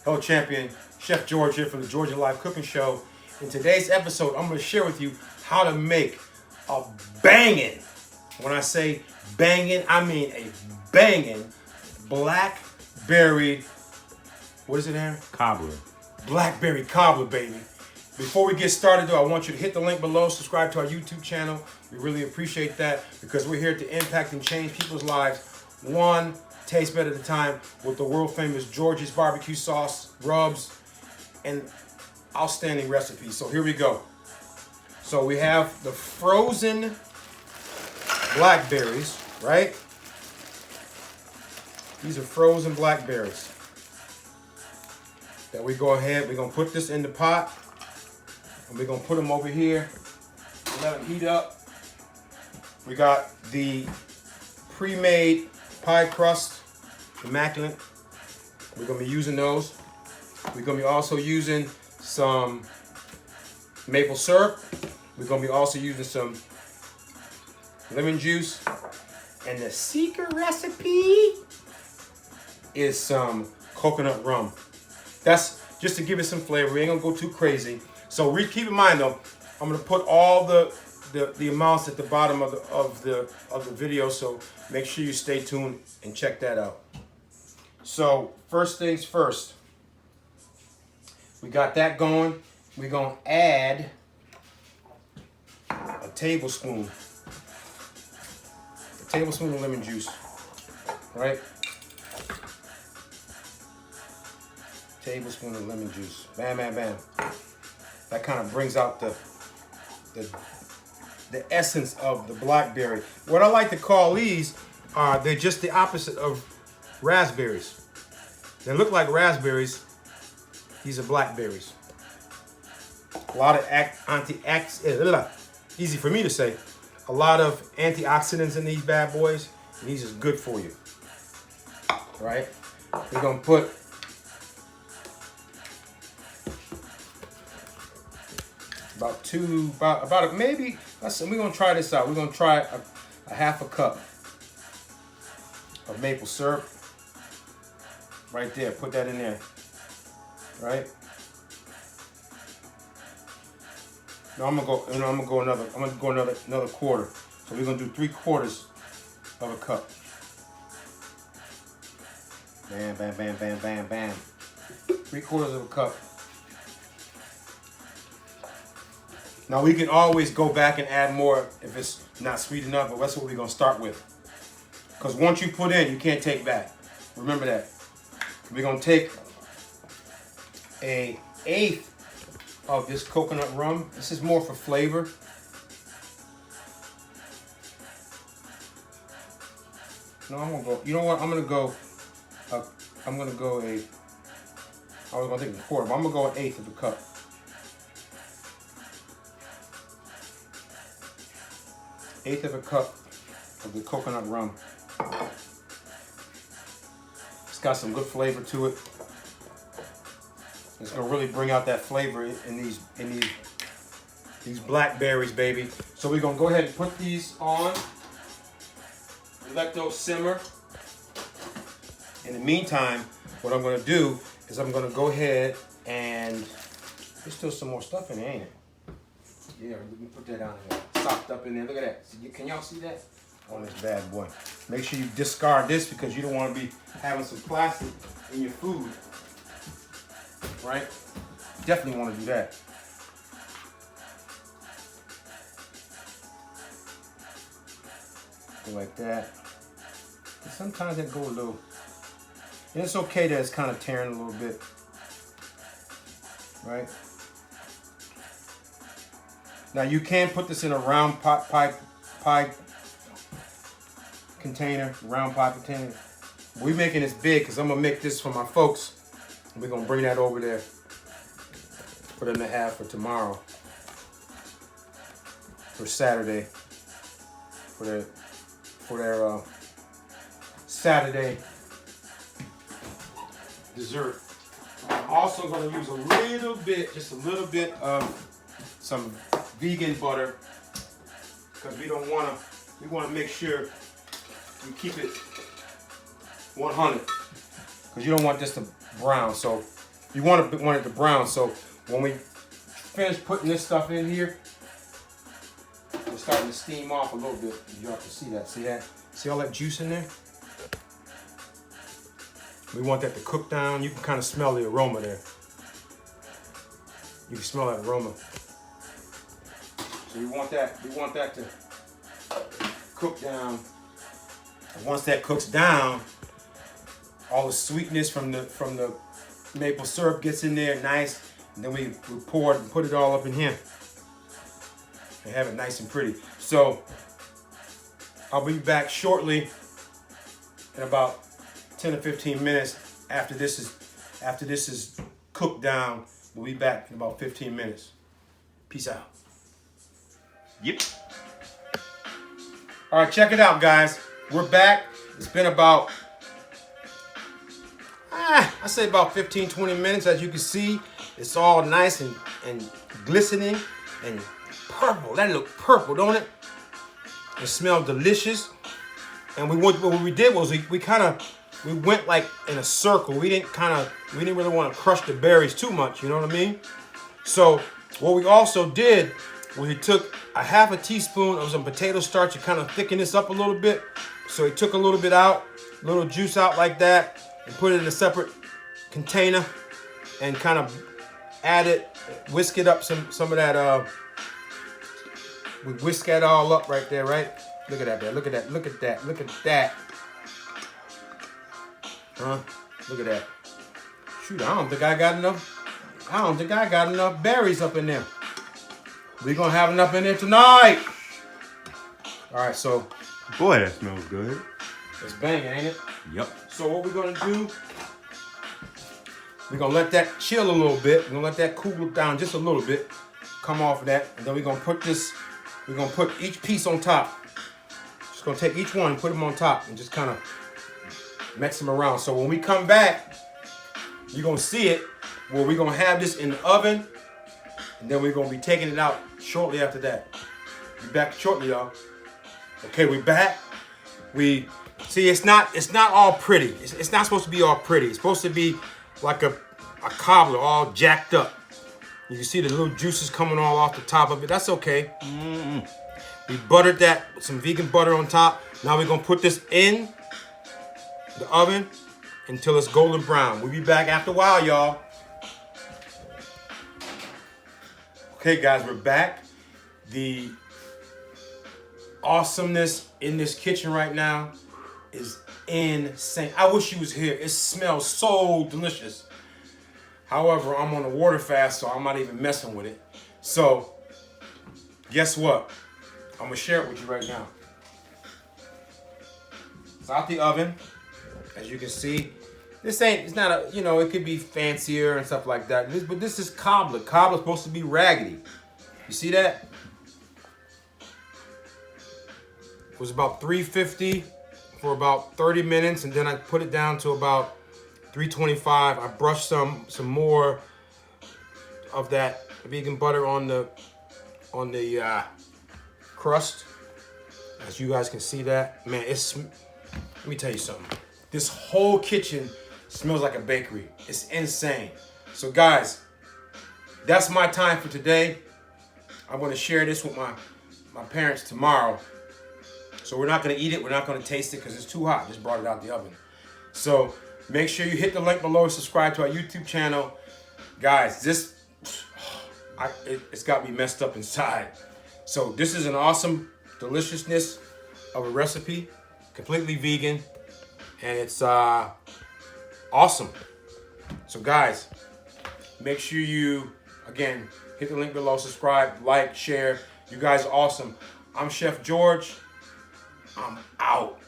Hello Champion, Chef George here from the Georgia Live Cooking Show. In today's episode, I'm going to share with you how to make a banging, when I say banging, I mean a banging blackberry, what is it, Aaron? Cobbler. Blackberry cobbler, baby. Before we get started though, I want you to hit the link below, subscribe to our YouTube channel. We really appreciate that because we're here to impact and change people's lives one taste bed at a time with the world famous George's barbecue sauce, rubs, and outstanding recipes. So here we go. So we have the frozen blackberries, right? These are frozen blackberries. That we go ahead, we're gonna put this in the pot and we're gonna put them over here, let them heat up. We got the pre-made pie crust, immaculate. We're gonna be using those. We're gonna be also using some maple syrup. We're gonna be also using some lemon juice. And the secret recipe is some coconut rum. That's just to give it some flavor. We ain't gonna go too crazy. So keep in mind though, I'm gonna put all the amounts at the bottom of the video. So make sure you stay tuned and check that out. So first things first, we got that going. We're gonna add a tablespoon of lemon juice, right? Tablespoon of lemon juice. Bam, bam, bam. That kind of brings out the essence of the blackberry. What I like to call these they're just the opposite of raspberries. They look like raspberries. These are blackberries. A lot of easy for me to say. A lot of antioxidants in these bad boys. And these is good for you. Right? We're gonna put maybe, we're gonna try this out. We're gonna try a half a cup of maple syrup. Right there, put that in there. Right? Now I'm gonna go another quarter. So we're gonna do 3/4 of a cup. Bam, bam, bam, bam, bam, bam. 3/4 of a cup. Now we can always go back and add more if it's not sweet enough, but that's what we're gonna start with. Because once you put in, you can't take back. Remember that. We're gonna take an 1/8 of this coconut rum. This is more for flavor. No, I'm gonna go. You know what? I was gonna take a quarter, but I'm gonna go 1/8 of a cup. 1/8 of a cup of the coconut rum. It's got some good flavor to it. It's gonna really bring out that flavor in these blackberries, baby. So we're gonna go ahead and put these on. Let those simmer. In the meantime, what I'm gonna do is I'm gonna go ahead and there's still some more stuff in there, ain't it? Yeah, let me put that down there. Socked up in there. Look at that. Can y'all see that? On this bad boy. Make sure you discard this because you don't want to be having some plastic in your food. Right? Definitely want to do that. Go like that. And sometimes that go a little. And it's okay that it's kind of tearing a little bit. Right? Now you can put this in a round pie container, round pie container. We're making this big because I'm gonna make this for my folks. We're gonna bring that over there for them to have for tomorrow, for Saturday, for their Saturday dessert. I'm also gonna use just a little bit of some vegan butter because we want to make sure we keep it 100 because you don't want this to brown. So You want it to brown. So when we finish putting this stuff in here, we're starting to steam off a little bit. You have to see that. See that? See all that juice in there? We want that to cook down. You can kind of smell the aroma there. You can smell that aroma. So we want that to cook down. And once that cooks down, all the sweetness from the maple syrup gets in there nice, and then we pour it and put it all up in here and have it nice and pretty. So I'll be back shortly in about 10 or 15 minutes after this is cooked down. We'll be back in about 15 minutes. Peace out. Yep. All right, check it out, guys. We're back. It's been about, I say about 15, 20 minutes. As you can see, it's all nice and glistening and purple. That look purple, don't it? It smells delicious. And what we did was we went like in a circle. We didn't really want to crush the berries too much, you know what I mean? So what we also did was we took a half a teaspoon of some potato starch to kind of thicken this up a little bit. So we took a little bit out, a little juice out like that, and put it in a separate container and kind of whisk it up some of that, we whisk that all up right there, right? Look at that there, look at that, look at that, look at that. Huh? Look at that. Shoot, I don't think I got enough berries up in there. We're gonna have enough in there tonight. All right, so. Boy, that smells good. It's banging, ain't it? Yep. So what we're gonna do, we're gonna let that chill a little bit. We're gonna let that cool down just a little bit. Come off of that, and then we're gonna put each piece on top. Just gonna take each one and put them on top and just kind of mix them around. So when we come back, you're gonna see it where we're gonna have this in the oven, and then we're gonna be taking it out shortly after that. Be back shortly, y'all. Okay, we're back. We see it's not all pretty. It's not supposed to be all pretty. It's supposed to be like a cobbler, all jacked up. You can see the little juices coming all off the top of it. That's okay. We buttered that with some vegan butter on top. Now we're gonna put this in the oven until it's golden brown. We'll be back after a while, y'all. Okay, guys, we're back. The awesomeness in this kitchen right now is insane. I wish you was here. It smells so delicious. However, I'm on a water fast, so I'm not even messing with it. So, guess what? I'm gonna share it with you right now. It's out the oven. As you can see, it's not a, it could be fancier and stuff like that. But this is cobbler. Cobbler's supposed to be raggedy. You see that? It was about 350 for about 30 minutes, and then I put it down to about 325. I brushed some more of that vegan butter on the crust. As you guys can see that, man, let me tell you something. This whole kitchen smells like a bakery. It's insane. So guys, that's my time for today. I'm gonna share this with my parents tomorrow. So we're not gonna eat it, we're not gonna taste it because it's too hot. Just brought it out the oven. So make sure you hit the link below, subscribe to our YouTube channel. Guys, it's got me messed up inside. So this is an awesome deliciousness of a recipe, completely vegan, and it's awesome. So guys, make sure you, again, hit the link below, subscribe, like, share. You guys are awesome. I'm Chef George. I'm out.